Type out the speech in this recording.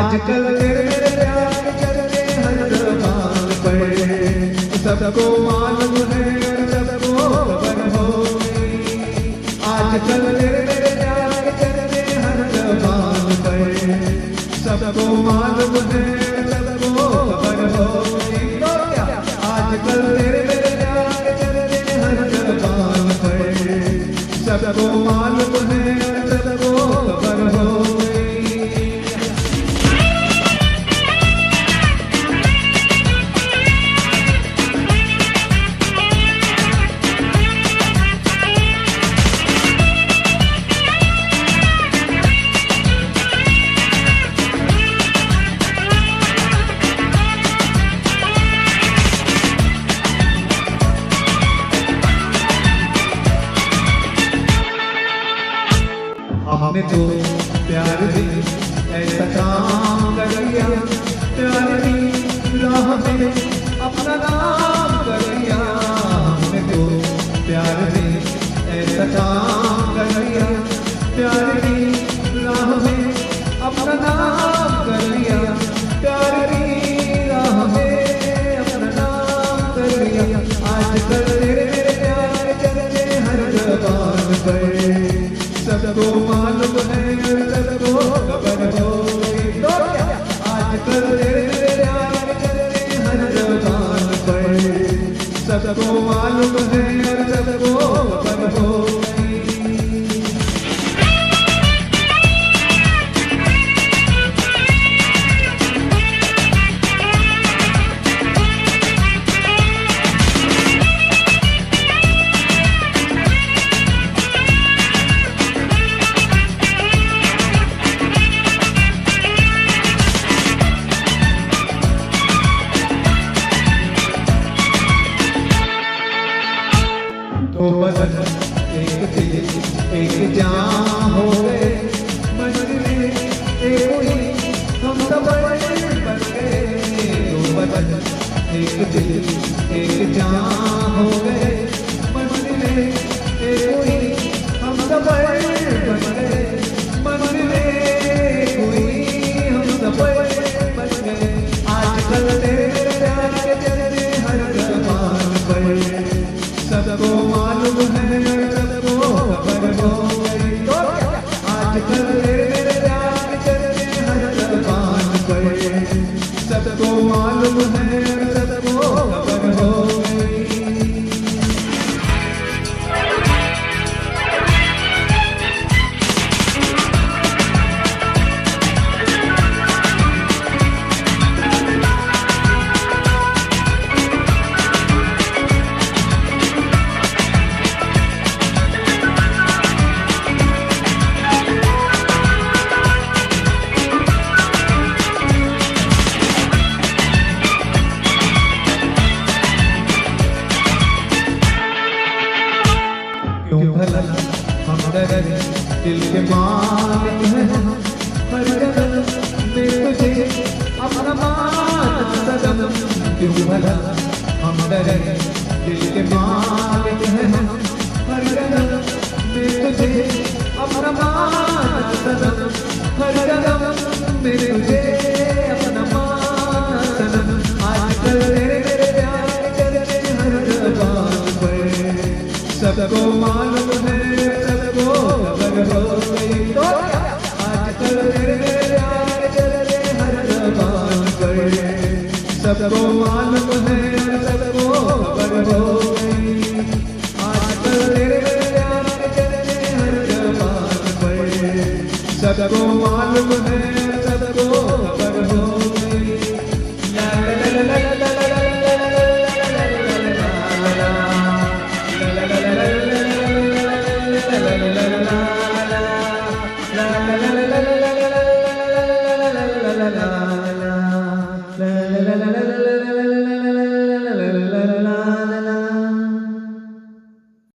आजकल तेरे प्यार के चलते हर जबान पर सबको मालूम है और सबको खबर हो गई। आजकल तेरे प्यार के चलते हर जबान पर सबको मालूम है सबको खबर हो गई। तो क्या आजकल तेरे प्यार के चलते हर जबान पर सबको मालूम है सबको खबर हो गई। हमने तो प्यार भी ऐसा काम कर लिया, प्यार की राह में अपना नाम कर लिया। हमने तो प्यार भी ऐसा काम कर लिया, प्यार की राह में अपना नाम कर लिया, प्यार की राह में अपना नाम कर लिया। आजकल तेरे प्यार चलते हर जबान पर सबको मालूम है सबको खबर हो गई। तो क्या आजकल तेरे प्यार चलते हर जबान पर सबको मालूम है सबको खबर हो गई। दो बदन एक दिल एक जान हो गए, मंजिलें एक हुई हम सब बन गए। दो बदन एक दिल एक जान हो गए, मंजिलें एक हुई हम सब बन गए। मंजिलें एक हुई हम सब बन गए। आजकल तेरे प्यार के चलते हर जबान पर सबको मालूम है सबको खबर हो गई। तो क्या आजकल तेरे प्यार के चलते हर जबान पर सबको मालूम है सबको खबर हो गई। क्यों भला हम डरे दिल के मालिक हैं, हर कदम में तुझे अपना मानना सनम। क्यों भला हम डरे दिल के मालिक हैं, हर कदम में तुझे अपना मानना सनम। हर कदम में तुझे अपना मानना सनम। आजकल तेरे प्यार चलते हर जबान पर सबको मालूम है सबको खबर हो गई। तो क्या आजकल तेरे प्यार चलते हर जबान पर सबको मालूम है सबको खबर हो गई। आजकल तेरे प्यार चलते हर जबान पर सबको मालूम है